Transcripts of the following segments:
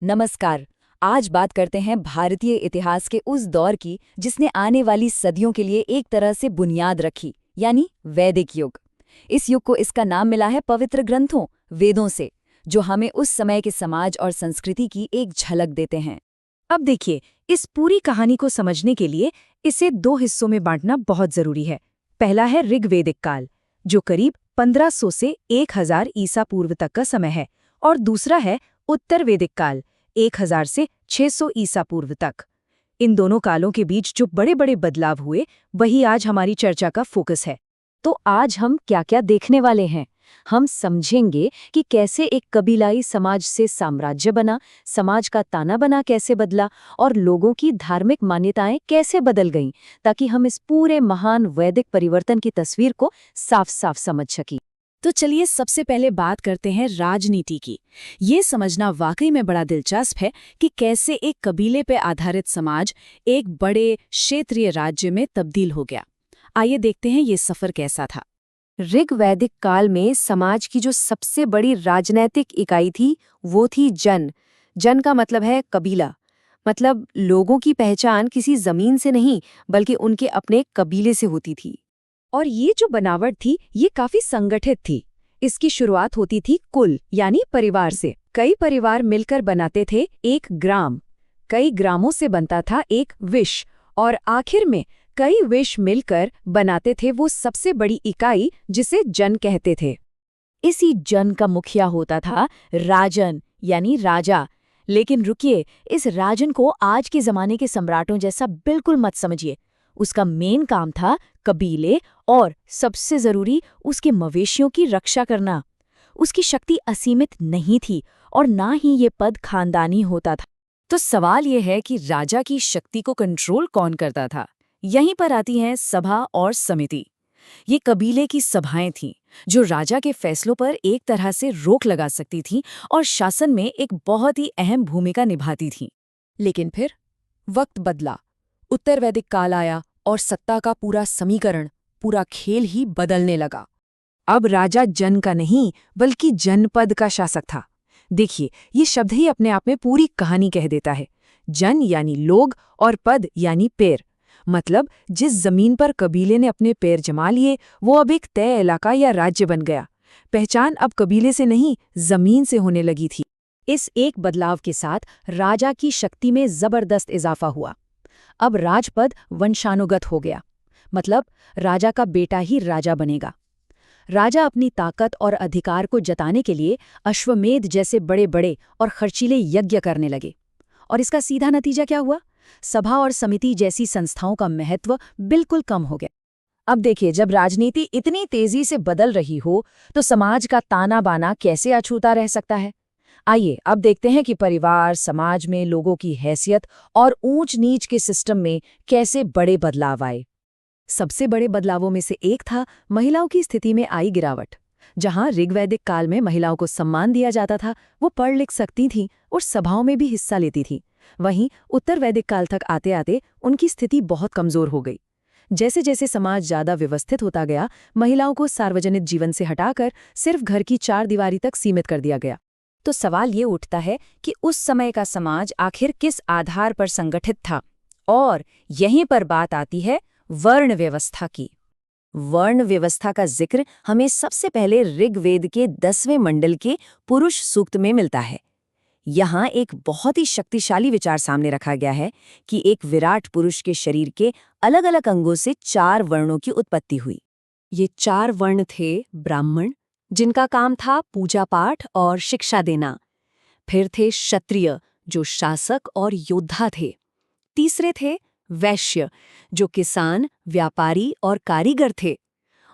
नमस्कार। आज बात करते हैं भारतीय इतिहास के उस दौर की जिसने आने वाली सदियों के लिए एक तरह से बुनियाद रखी, यानी वैदिक युग। इस युग को इसका नाम मिला है पवित्र ग्रंथों, वेदों से, जो हमें उस समय के समाज और संस्कृति की एक झलक देते हैं। अब देखिए, इस पूरी कहानी को समझने के लिए इसे दो हिस्सों में बांटना बहुत जरूरी है। पहला है ऋग्वेदिक काल, जो करीब 1500 से 1000 ईसा पूर्व तक का समय है, और दूसरा है उत्तर वैदिक काल, 1000 से 600 ईसा पूर्व तक। इन दोनों कालों के बीच जो बड़े बड़े बदलाव हुए, वही आज हमारी चर्चा का फोकस है। तो आज हम क्या-क्या देखने वाले हैं? हम समझेंगे कि कैसे एक कबीलाई समाज से साम्राज्य बना, समाज का ताना बना कैसे बदला और लोगों की धार्मिक मान्यताएं कैसे बदल गईं, ताकि हम इस पूरे महान वैदिक परिवर्तन की तस्वीर को साफ-साफ समझ सकें। तो चलिए सबसे पहले बात करते हैं राजनीति की। ये समझना वाकई में बड़ा दिलचस्प है कि कैसे एक कबीले पे आधारित समाज एक बड़े क्षेत्रीय राज्य में तब्दील हो गया। आइए देखते हैं ये सफर कैसा था। ऋग्वैदिक काल में समाज की जो सबसे बड़ी राजनैतिक इकाई थी, वो थी जन। जन का मतलब है कबीला। मतलब लोगों की पहचान किसी जमीन से नहीं, बल्कि उनके अपने कबीले से होती थी। और ये जो बनावट थी, ये काफी संगठित थी। इसकी शुरुआत होती थी कुल यानी परिवार से। कई परिवार मिलकर बनाते थे एक ग्राम, कई ग्रामों से बनता था एक विश, और आखिर में कई विश मिलकर बनाते थे वो सबसे बड़ी इकाई जिसे जन कहते थे। इसी जन का मुखिया होता था राजन यानी राजा। लेकिन रुकिए, इस राजन को आज के जमाने के सम्राटों जैसा बिल्कुल मत समझिए। उसका मेन काम था कबीले और सबसे जरूरी उसके मवेशियों की रक्षा करना। उसकी शक्ति असीमित नहीं थी और ना ही ये पद खानदानी होता था। तो सवाल ये है कि राजा की शक्ति को कंट्रोल कौन करता था? यहीं पर आती है सभा और समिति। ये कबीले की सभाएं थीं जो राजा के फैसलों पर एक तरह से रोक लगा सकती थीं और शासन में एक बहुत ही अहम भूमिका निभाती थीं। लेकिन फिर वक्त बदला, उत्तर वैदिक काल आया और सत्ता का पूरा समीकरण, पूरा खेल ही बदलने लगा। अब राजा जन का नहीं, बल्कि जनपद का शासक था। देखिए, ये शब्द ही अपने आप में पूरी कहानी कह देता है। जन यानी लोग और पद यानी पैर। मतलब जिस जमीन पर कबीले ने अपने पैर जमा लिए, वो अब एक तय इलाका या राज्य बन गया। पहचान अब कबीले से नहीं, जमीन से होने लगी थी। इस एक बदलाव के साथ राजा की शक्ति में जबरदस्त इजाफा हुआ। अब राजपद वंशानुगत हो गया। मतलब राजा का बेटा ही राजा बनेगा। राजा अपनी ताकत और अधिकार को जताने के लिए अश्वमेध जैसे बड़े बड़े और खर्चीले यज्ञ करने लगे। और इसका सीधा नतीजा क्या हुआ? सभा और समिति जैसी संस्थाओं का महत्व बिल्कुल कम हो गया। अब देखिए, जब राजनीति इतनी तेजी से बदल रही हो, तो समाज का ताना बाना कैसे अछूता रह सकता है? आइए अब देखते हैं कि परिवार, समाज में लोगों की हैसियत और ऊंच नीच के सिस्टम में कैसे बड़े बदलाव आए। सबसे बड़े बदलावों में से एक था महिलाओं की स्थिति में आई गिरावट। जहां ऋग्वैदिक काल में महिलाओं को सम्मान दिया जाता था, वो पढ़ लिख सकती थीं और सभाओं में भी हिस्सा लेती थीं। वहीं उत्तर वैदिक काल तक आते आते उनकी स्थिति बहुत कमजोर हो गई। जैसे जैसे समाज ज्यादा व्यवस्थित होता गया, महिलाओं को सार्वजनिक जीवन से हटाकर सिर्फ घर की चार दीवारी तक सीमित कर दिया गया। तो सवाल ये उठता है कि उस समय का समाज आखिर किस आधार पर संगठित था? और यहीं पर बात आती है वर्ण व्यवस्था की। वर्ण व्यवस्था का जिक्र हमें सबसे पहले ऋग्वेद के 10वें मंडल के पुरुष सूक्त में मिलता है। यहाँ एक बहुत ही शक्तिशाली विचार सामने रखा गया है कि एक विराट पुरुष के शरीर के अलग अलग अंगों से 4 वर्णों की उत्पत्ति हुई। ये 4 वर्ण थे ब्राह्मण, जिनका काम था पूजा पाठ और शिक्षा देना। फिर थे क्षत्रिय, जो शासक और योद्धा थे। तीसरे थे वैश्य, जो किसान, व्यापारी और कारीगर थे।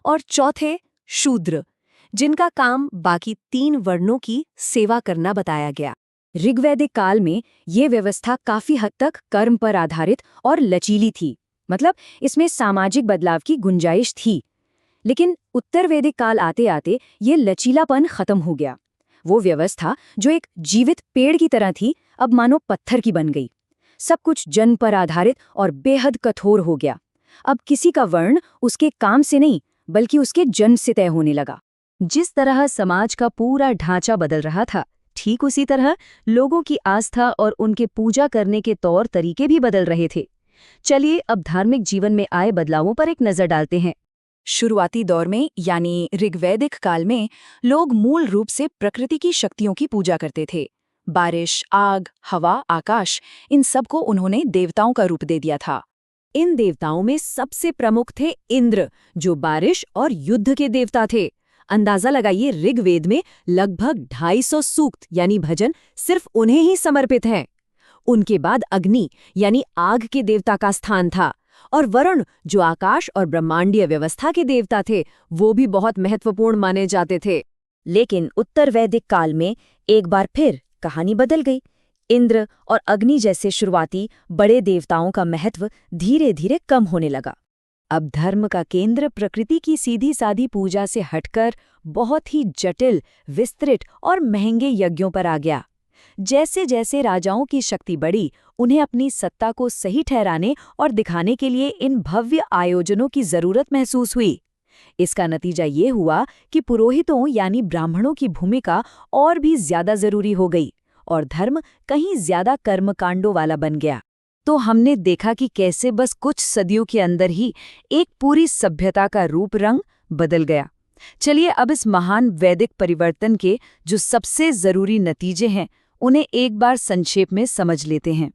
और चौथे शूद्र, जिनका काम बाकी 3 वर्णों की सेवा करना बताया गया। ऋग्वैदिक काल में ये व्यवस्था काफी हद तक कर्म पर आधारित और लचीली थी। मतलब इसमें सामाजिक बदलाव की गुंजाइश थी। लेकिन उत्तर वैदिक काल आते आते ये लचीलापन खत्म हो गया। वो व्यवस्था जो एक जीवित पेड़ की तरह थी, अब मानो पत्थर की बन गई। सब कुछ जन पर आधारित और बेहद कठोर हो गया। अब किसी का वर्ण उसके काम से नहीं, बल्कि उसके जन्म से तय होने लगा। जिस तरह समाज का पूरा ढांचा बदल रहा था, ठीक उसी तरह लोगों की आस्था और उनके पूजा करने के तौर तरीके भी बदल रहे थे। चलिए अब धार्मिक जीवन में आए बदलावों पर एक नजर डालते हैं। शुरुआती दौर में यानी ऋग्वैदिक काल में लोग मूल रूप से प्रकृति की शक्तियों की पूजा करते थे। बारिश, आग, हवा, आकाश, इन सब को उन्होंने देवताओं का रूप दे दिया था। इन देवताओं में सबसे प्रमुख थे इंद्र, जो बारिश और युद्ध के देवता थे। अंदाजा लगाइए, ऋग्वेद में लगभग 250 सूक्त यानी भजन सिर्फ उन्हें ही समर्पित हैं। उनके बाद अग्नि यानी आग के देवता का स्थान था, और वरुण जो आकाश और ब्रह्मांडीय व्यवस्था के देवता थे, वो भी बहुत महत्वपूर्ण माने जाते थे। लेकिन उत्तर वैदिक काल में एक बार फिर कहानी बदल गई। इंद्र और अग्नि जैसे शुरुआती बड़े देवताओं का महत्व धीरे धीरे कम होने लगा। अब धर्म का केंद्र प्रकृति की सीधी सादी पूजा से हटकर बहुत ही जटिल, विस्तृत और महंगे यज्ञों पर आ गया। जैसे जैसे राजाओं की शक्ति बढ़ी, उन्हें अपनी सत्ता को सही ठहराने और दिखाने के लिए इन भव्य आयोजनों की जरूरत महसूस हुई। इसका नतीजा ये हुआ कि पुरोहितों यानी ब्राह्मणों की भूमिका और भी ज्यादा जरूरी हो गई और धर्म कहीं ज्यादा कर्मकांडों वाला बन गया। तो हमने देखा कि कैसे बस कुछ सदियों के अंदर ही एक पूरी सभ्यता का रूप रंग बदल गया। चलिए अब इस महान वैदिक परिवर्तन के जो सबसे जरूरी नतीजे हैं, उन्हें एक बार संक्षेप में समझ लेते हैं।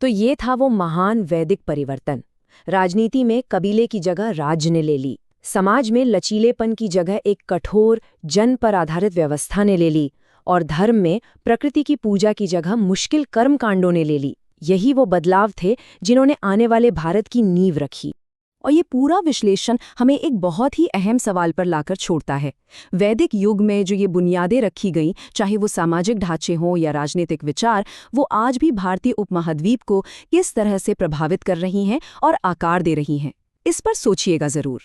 तो ये था वो महान वैदिक परिवर्तन। राजनीति में कबीले की जगह राज्य ने ले ली, समाज में लचीलेपन की जगह एक कठोर जन पर आधारित व्यवस्था ने ले ली, और धर्म में प्रकृति की पूजा की जगह मुश्किल कर्मकांडों ने ले ली। यही वो बदलाव थे जिन्होंने आने वाले भारत की नींव रखी। और ये पूरा विश्लेषण हमें एक बहुत ही अहम सवाल पर लाकर छोड़ता है। वैदिक युग में जो ये बुनियादें रखी गईं, चाहे वो सामाजिक ढांचे हों या राजनीतिक विचार, वो आज भी भारतीय उपमहाद्वीप को किस तरह से प्रभावित कर रही हैं और आकार दे रही हैं। इस पर सोचिएगा जरूर।